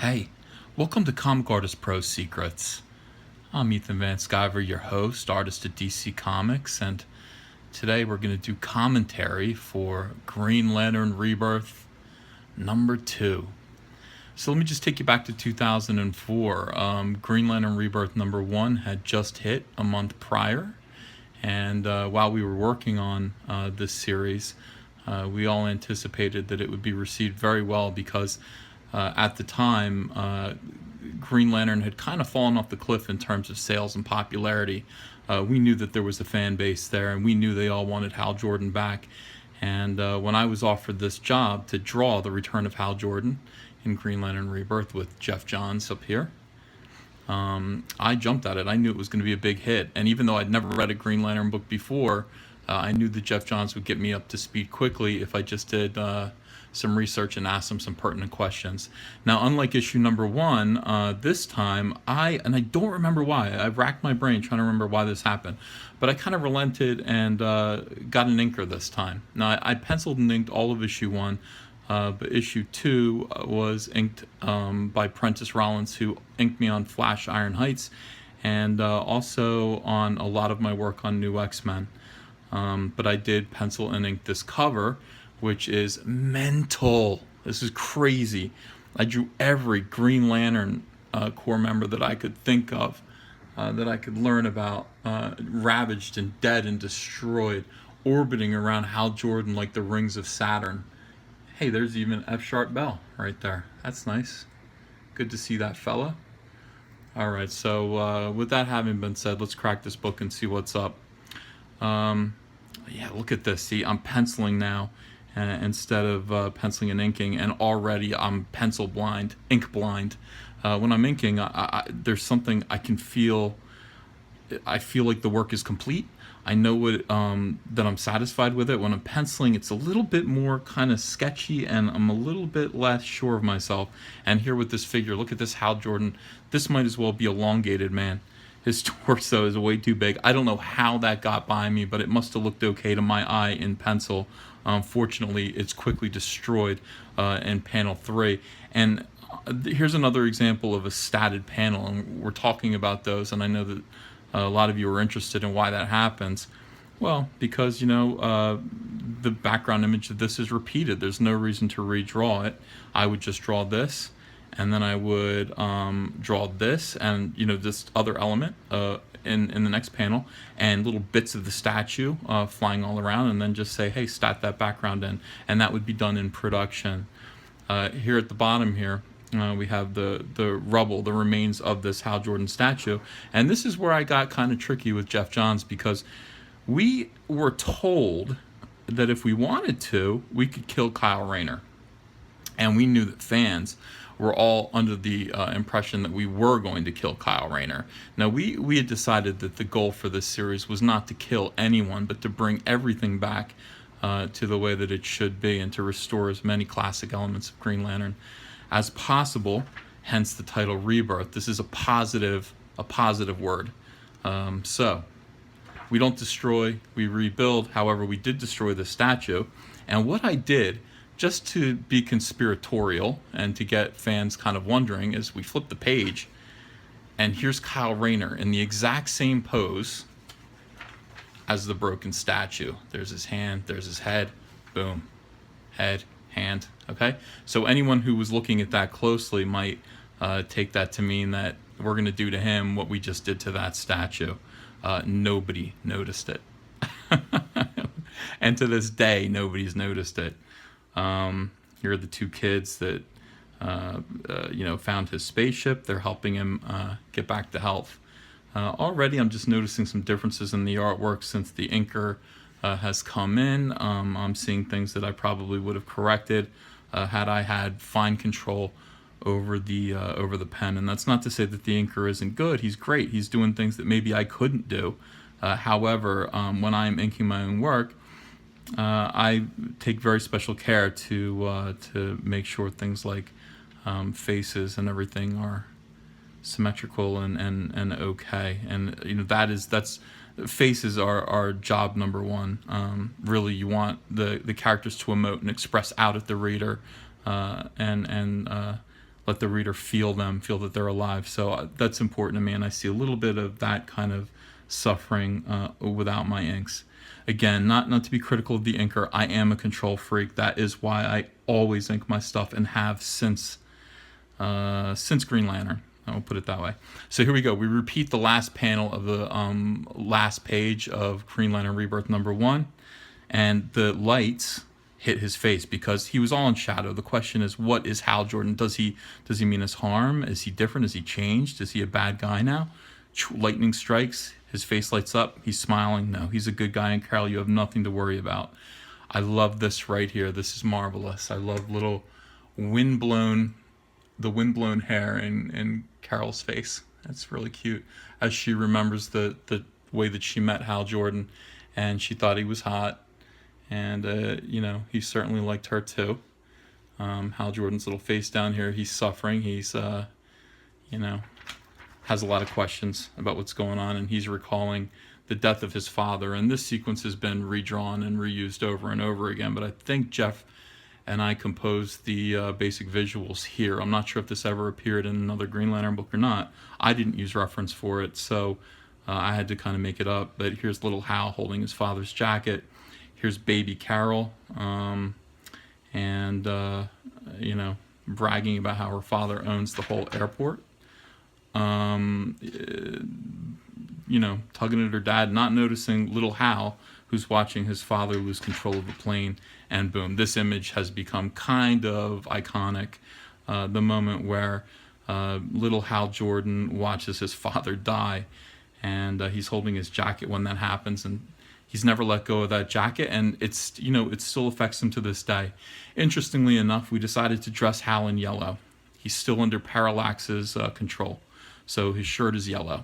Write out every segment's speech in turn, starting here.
Hey, welcome to Comic Artist Pro Secrets. I'm Ethan Van Sciver, your host, artist at DC Comics, and today we're going to do commentary for Green Lantern Rebirth #2. So let me just take you back to 2004. Green Lantern Rebirth #1 had just hit a month prior, and while we were working on this series, we all anticipated that it would be received very well because at the time, Green Lantern had kind of fallen off the cliff in terms of sales and popularity. We knew that there was a fan base there, and we knew they all wanted Hal Jordan back. And when I was offered this job to draw the return of Hal Jordan in Green Lantern Rebirth with Jeff Johns up here, I jumped at it. I knew it was going to be a big hit. And even though I'd never read a Green Lantern book before, I knew that Jeff Johns would get me up to speed quickly if I just did some research and asked him some pertinent questions. Now, unlike issue #1, this time I don't remember why. I racked my brain trying to remember why this happened, but I kind of relented and got an inker this time. Now, I penciled and inked all of issue 1, but issue 2 was inked by Prentice Rollins, who inked me on Flash Iron Heights and also on a lot of my work on New X-Men. But I did pencil and ink this cover, which is mental. This is crazy. I drew every Green Lantern Corps member that I could think of, that I could learn about, ravaged and dead and destroyed, orbiting around Hal Jordan like the rings of Saturn. Hey, there's even F. Sharp Bell right there. That's nice. Good to see that fella. All right, so with that having been said, let's crack this book and see what's up. Yeah, look at this. See, I'm penciling now instead of penciling and inking, and already I'm pencil blind, ink blind. When I'm inking, there's something I can feel. I feel like the work is complete. I know what that I'm satisfied with it. When I'm penciling, it's a little bit more kind of sketchy, and I'm a little bit less sure of myself. And here with this figure, look at this Hal Jordan. This might as well be elongated, man. His torso is way too big. I don't know how that got by me, but it must have looked okay to my eye in pencil. Fortunately, it's quickly destroyed in panel 3. And here's another example of a statted panel, and we're talking about those, and I know that a lot of you are interested in why that happens. Well, because, you know, the background image of this is repeated. There's no reason to redraw it. I would just draw this, and then I would draw this and, you know, this other element in the next panel, and little bits of the statue flying all around, and then just say, hey, stat that background in, and that would be done in production. Here at the bottom here, we have the rubble, the remains of this Hal Jordan statue, and this is where I got kind of tricky with Jeff Johns, because we were told that if we wanted to, we could kill Kyle Rayner, and we knew that fans were all under the impression that we were going to kill Kyle Rayner. Now, we had decided that the goal for this series was not to kill anyone, but to bring everything back to the way that it should be, and to restore as many classic elements of Green Lantern as possible, hence the title Rebirth. This is a positive word. So, we don't destroy, we rebuild. However, we did destroy the statue, and what I did, just to be conspiratorial and to get fans kind of wondering, as we flip the page, and here's Kyle Rayner in the exact same pose as the broken statue. There's his hand, there's his head, boom, head, hand, okay? So anyone who was looking at that closely might take that to mean that we're gonna do to him what we just did to that statue. Nobody noticed it. And to this day, nobody's noticed it. Here are the two kids that you know, found his spaceship. They're helping him get back to health. Already I'm just noticing some differences in the artwork since the inker has come in. I'm seeing things that I probably would have corrected had I had fine control over the pen. And that's not to say that the inker isn't good. He's great. He's doing things that maybe I couldn't do. However, when I'm inking my own work, I take very special care to make sure things like faces and everything are symmetrical and okay. And you know, that's faces are job #1. Really, you want the characters to emote and express out at the reader, and let the reader feel them, feel that they're alive. So that's important to me, and I see a little bit of that kind of suffering without my inks. Again, not to be critical of the inker. I am a control freak. That is why I always ink my stuff and have since Green Lantern. I will put it that way. So here we go. We repeat the last panel of the last page of Green Lantern Rebirth #1, and the lights hit his face because he was all in shadow. The question is, what is Hal Jordan? Does he mean us harm? Is he different? Is he changed? Is he a bad guy now? Lightning strikes. His face lights up. He's smiling. No, he's a good guy. And Carol, you have nothing to worry about. I love this right here. This is marvelous. I love little windblown hair in Carol's face. That's really cute. As she remembers the way that she met Hal Jordan, and she thought he was hot, and he certainly liked her too. Hal Jordan's little face down here. He's suffering. He's has a lot of questions about what's going on, and he's recalling the death of his father. And this sequence has been redrawn and reused over and over again, but I think Jeff and I composed the basic visuals here. I'm not sure if this ever appeared in another Green Lantern book or not. I didn't use reference for it, so I had to kind of make it up. But here's little Hal holding his father's jacket. Here's baby Carol, bragging about how her father owns the whole airport. Tugging at her dad, not noticing little Hal, who's watching his father lose control of the plane, and boom, this image has become kind of iconic. The moment where little Hal Jordan watches his father die, and he's holding his jacket when that happens, and he's never let go of that jacket, and it still affects him to this day. Interestingly enough, we decided to dress Hal in yellow. He's still under Parallax's control, so his shirt is yellow.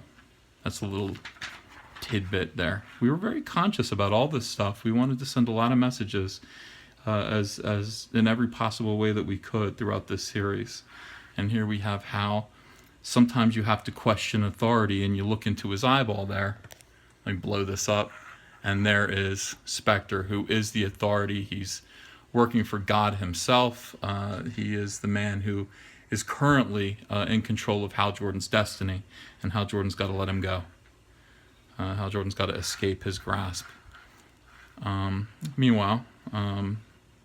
That's a little tidbit there. We were very conscious about all this stuff. We wanted to send a lot of messages as in every possible way that we could throughout this series. And here we have Hal. Sometimes you have to question authority, and you look into his eyeball there. Let me blow this up. And there is Specter, who is the authority. He's working for God himself. He is the man who is currently in control of Hal Jordan's destiny, and Hal Jordan's got to let him go. Hal Jordan's got to escape his grasp. Meanwhile,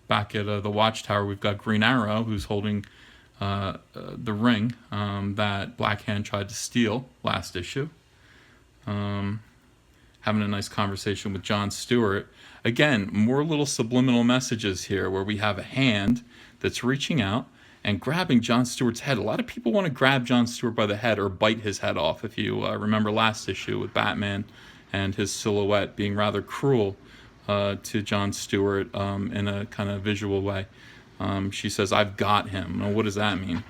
back at the Watchtower, we've got Green Arrow, who's holding the ring that Black Hand tried to steal last issue. Having a nice conversation with John Stewart. Again, more little subliminal messages here where we have a hand that's reaching out and grabbing John Stewart's head. A lot of people want to grab John Stewart by the head or bite his head off. If you remember last issue with Batman and his silhouette being rather cruel to John Stewart in a kind of visual way. She says, "I've got him." Now, what does that mean?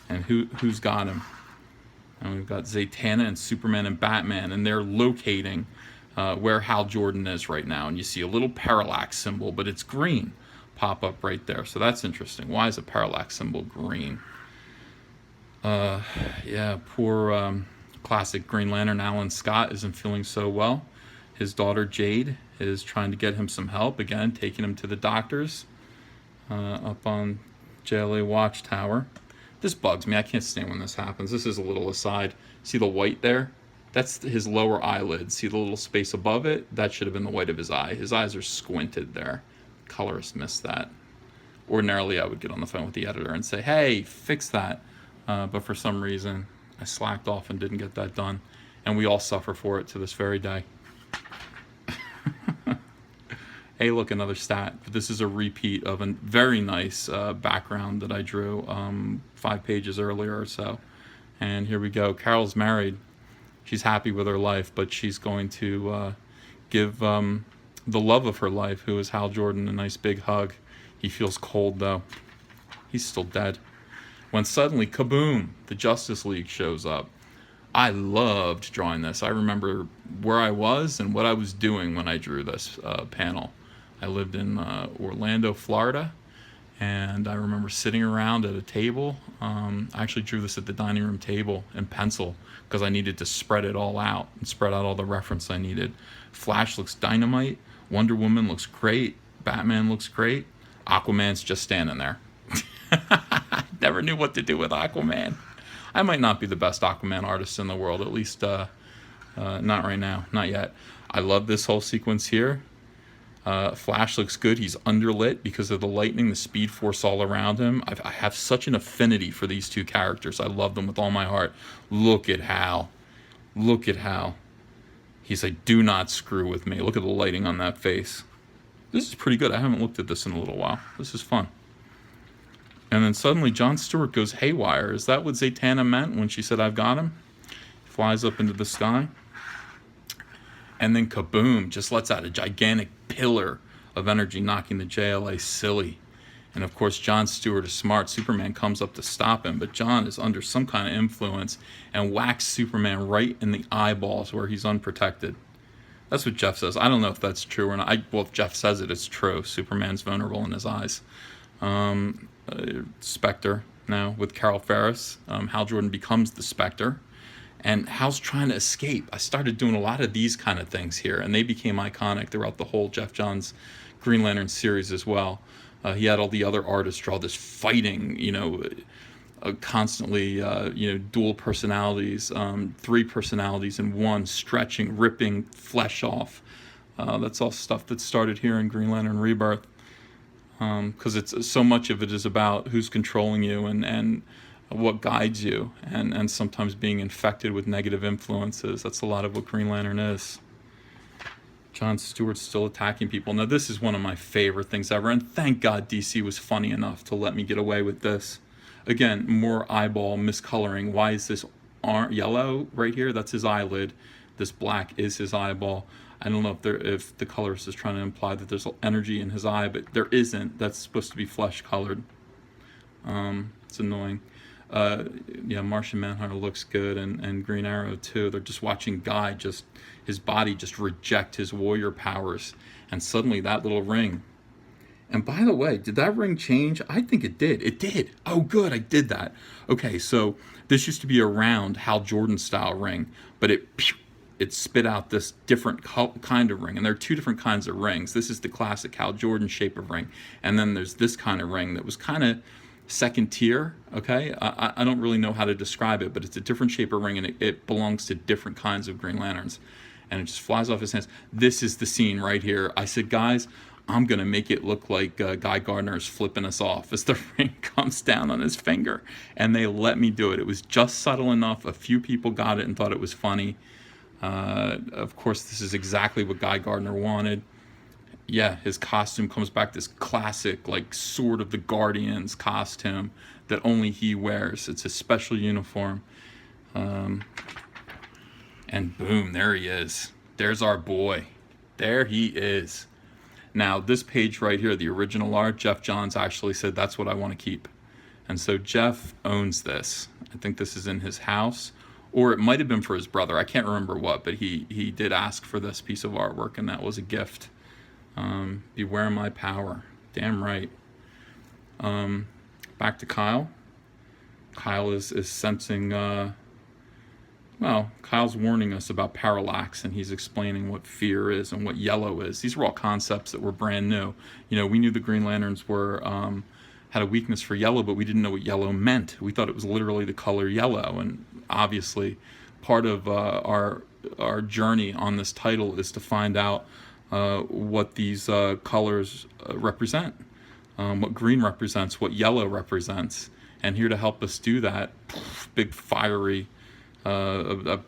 And who's got him? And we've got Zatanna and Superman and Batman, and they're locating where Hal Jordan is right now. And you see a little parallax symbol, but it's green, pop up right there. So that's interesting. Why is a parallax symbol green? Poor classic Green Lantern Alan Scott isn't feeling so well. His daughter Jade is trying to get him some help, again taking him to the doctors up on JLA Watchtower. This bugs me. I can't stand when this happens. This is a little aside. See the white there? That's his lower eyelid. See the little space above it? That should have been the white of his eye. His eyes are squinted there. Colorist missed that. Ordinarily, I would get on the phone with the editor and say, "Hey, fix that." But for some reason, I slacked off and didn't get that done. And we all suffer for it to this very day. Hey, look, another stat. This is a repeat of a very nice background that I drew 5 pages earlier or so. And here we go. Carol's married. She's happy with her life, but she's going to give the love of her life, who is Hal Jordan, a nice big hug. He feels cold, though. He's still dead. When suddenly, kaboom, the Justice League shows up. I loved drawing this. I remember where I was and what I was doing when I drew this panel. I lived in Orlando, Florida, and I remember sitting around at a table. I actually drew this at the dining room table in pencil because I needed to spread it all out and spread out all the reference I needed. Flash looks dynamite. Wonder Woman looks great. Batman looks great. Aquaman's just standing there. Never knew what to do with Aquaman. I might not be the best Aquaman artist in the world, at least not right now, not yet. I love this whole sequence here. Flash looks good. He's underlit because of the lightning, the speed force all around him. I have such an affinity for these two characters. I love them with all my heart. Look at Hal. Look at Hal. He's like, do not screw with me. Look at the lighting on that face. This is pretty good. I haven't looked at this in a little while. This is fun. And then suddenly Jon Stewart goes haywire. Is that what Zatanna meant when she said, I've got him? He flies up into the sky. And then kaboom, just lets out a gigantic pillar of energy, knocking the JLA silly. And of course, Jon Stewart is smart. Superman comes up to stop him, but Jon is under some kind of influence and whacks Superman right in the eyeballs where he's unprotected. That's what Jeff says. I don't know if that's true or not. Well, if Jeff says it, it's true. Superman's vulnerable in his eyes. Specter now with Carol Ferris. Hal Jordan becomes the Specter. And Hal's trying to escape. I started doing a lot of these kind of things here, and they became iconic throughout the whole Jeff Johns Green Lantern series as well. He had all the other artists draw this fighting, constantly, dual personalities, 3 personalities in one, stretching, ripping flesh off. That's all stuff that started here in Green Lantern Rebirth, because it's so much of it is about who's controlling you and what guides you, and sometimes being infected with negative influences. That's a lot of what Green Lantern is. Jon Stewart's still attacking people. Now, this is one of my favorite things ever, and thank God DC was funny enough to let me get away with this. Again, more eyeball miscoloring. Why is this yellow right here? That's his eyelid. This black is his eyeball. I don't know if the colorist is trying to imply that there's energy in his eye, but there isn't. That's supposed to be flesh colored. It's annoying. Martian Manhunter looks good, and Green Arrow too. They're just watching Guy his body just reject his warrior powers, and suddenly that little ring. And by the way, did that ring change? I think it did. It did. Oh, good, I did that. Okay, so this used to be a round Hal Jordan style ring, but it spit out this different kind of ring, and there are 2 different kinds of rings. This is the classic Hal Jordan shape of ring, and then there's this kind of ring that was kind of second tier. Okay, I don't really know how to describe it, but it's a different shape of ring, and it belongs to different kinds of Green Lanterns, and it just flies off his hands. This is the scene right here. I said, guys, I'm gonna make it look like Guy Gardner is flipping us off as the ring comes down on his finger, and they let me do it. It was just subtle enough. A few people got it and thought it was funny. Of course, this is exactly what Guy Gardner wanted. Yeah, his costume comes back, this classic, like, Sword of the Guardians costume that only he wears. It's a special uniform. And boom, there he is. There's our boy. There he is. Now, this page right here, the original art, Jeff Johns actually said, that's what I want to keep. And so Jeff owns this. I think this is in his house, or it might have been for his brother. I can't remember what, but he did ask for this piece of artwork, and that was a gift. Beware my power. Damn right. Back to Kyle. Kyle is sensing, Kyle's warning us about parallax, and he's explaining what fear is and what yellow is. These were all concepts that were brand new. We knew the Green Lanterns were had a weakness for yellow, but we didn't know what yellow meant. We thought it was literally the color yellow, and obviously part of our journey on this title is to find out what these colors represent, what green represents, what yellow represents. And here to help us do that, big fiery a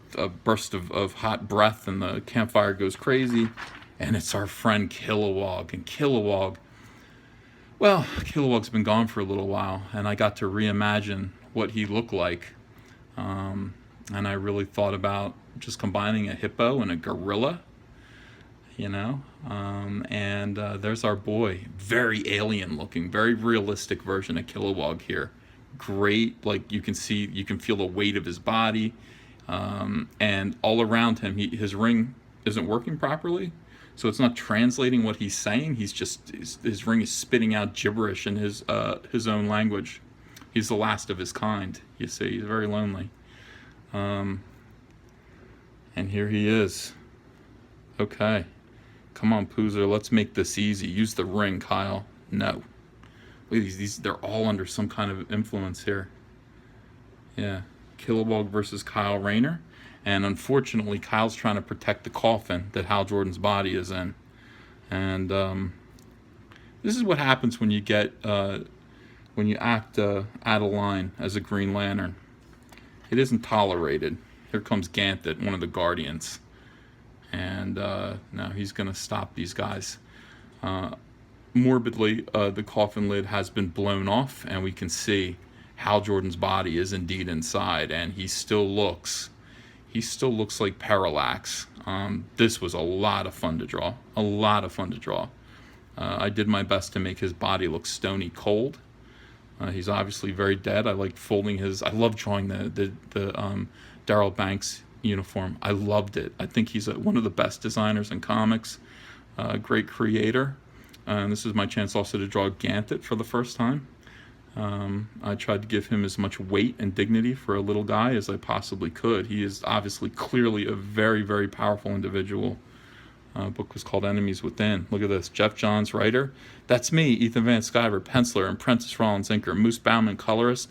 burst of hot breath, and the campfire goes crazy, and it's our friend Kilowog. And Kilowog's been gone for a little while, and I got to reimagine what he looked like, and I really thought about just combining a hippo and a gorilla, and there's our boy, very alien looking, very realistic version of Kilowog here. Great, like you can feel the weight of his body, and all around him, his ring isn't working properly, so it's not translating what he's saying. His ring is spitting out gibberish in his own language. He's the last of his kind. You see, he's very lonely. And here he is. Okay, come on, Poozer, let's make this easy. Use the ring, Kyle. No. Look at these they're all under some kind of influence here. Yeah, Kilowog versus Kyle Rayner, and unfortunately, Kyle's trying to protect the coffin that Hal Jordan's body is in, and this is what happens when you get when you act out of line as a Green Lantern. It isn't tolerated. Here comes Ganthet, one of the Guardians, and now he's going to stop these guys. Morbidly, the coffin lid has been blown off, and we can see Hal Jordan's body is indeed inside, and he still looks like Parallax. This was a lot of fun to draw. A lot of fun to draw. I did my best to make his body look stony cold. He's obviously very dead. I like folding his. I love drawing the Darryl Banks uniform. I loved it. I think he's one of the best designers in comics. Great creator. And this is my chance also to draw Ganthet for the first time. I tried to give him as much weight and dignity for a little guy as I possibly could. He is obviously clearly a very, very powerful individual. Book was called Enemies Within. Look at this. Jeff Johns, writer. That's me, Ethan Van Sciver, penciler, and Prentice Rollins, inker. Moose Bauman, colorist.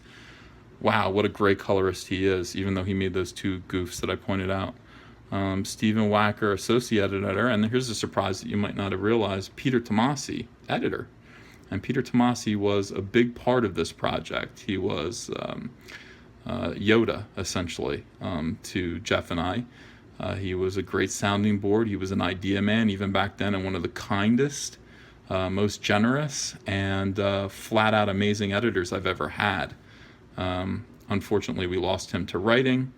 Wow, what a great colorist he is, even though he made those two goofs that I pointed out. Stephen Wacker, associate editor. And here's a surprise that you might not have realized. Peter Tomasi, editor. And Peter Tomasi was a big part of this project. He was Yoda, essentially, to Jeff and I. He was a great sounding board. He was an idea man, even back then, and one of the kindest, most generous, and flat-out amazing editors I've ever had. Unfortunately, we lost him to writing.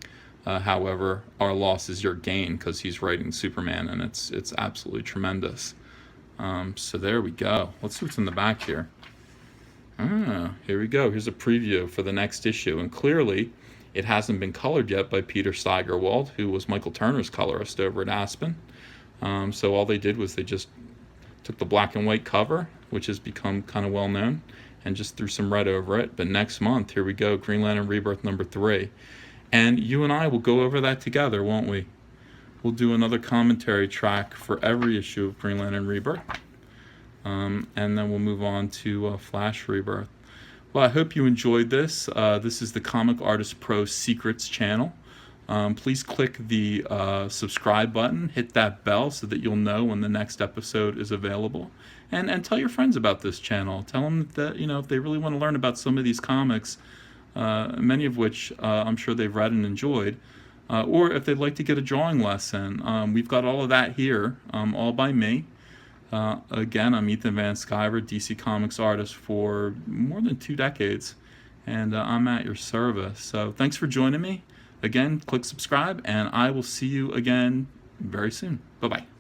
However, our loss is your gain, because he's writing Superman, and it's absolutely tremendous. So there we go. Let's see what's in the back here. Here we go. Here's a preview for the next issue, and clearly it hasn't been colored yet by Peter Steigerwald, who was Michael Turner's colorist over at Aspen. So all they did was they just took the black and white cover, which has become kind of well known, and just threw some red over it. But next month, here we go, Green Lantern Rebirth #3. And you and I will go over that together, won't we? We'll do another commentary track for every issue of Green Lantern Rebirth. And then we'll move on to Flash Rebirth. Well, I hope you enjoyed this. This is the Comic Artist Pro Secrets channel. Please click the subscribe button, hit that bell so that you'll know when the next episode is available. And tell your friends about this channel. Tell them that, if they really want to learn about some of these comics, many of which I'm sure they've read and enjoyed, or if they'd like to get a drawing lesson, we've got all of that here, all by me. Again, I'm Ethan Van Sciver, DC Comics artist for more than 2 decades, and I'm at your service. So thanks for joining me. Again, click subscribe, and I will see you again very soon. Bye-bye.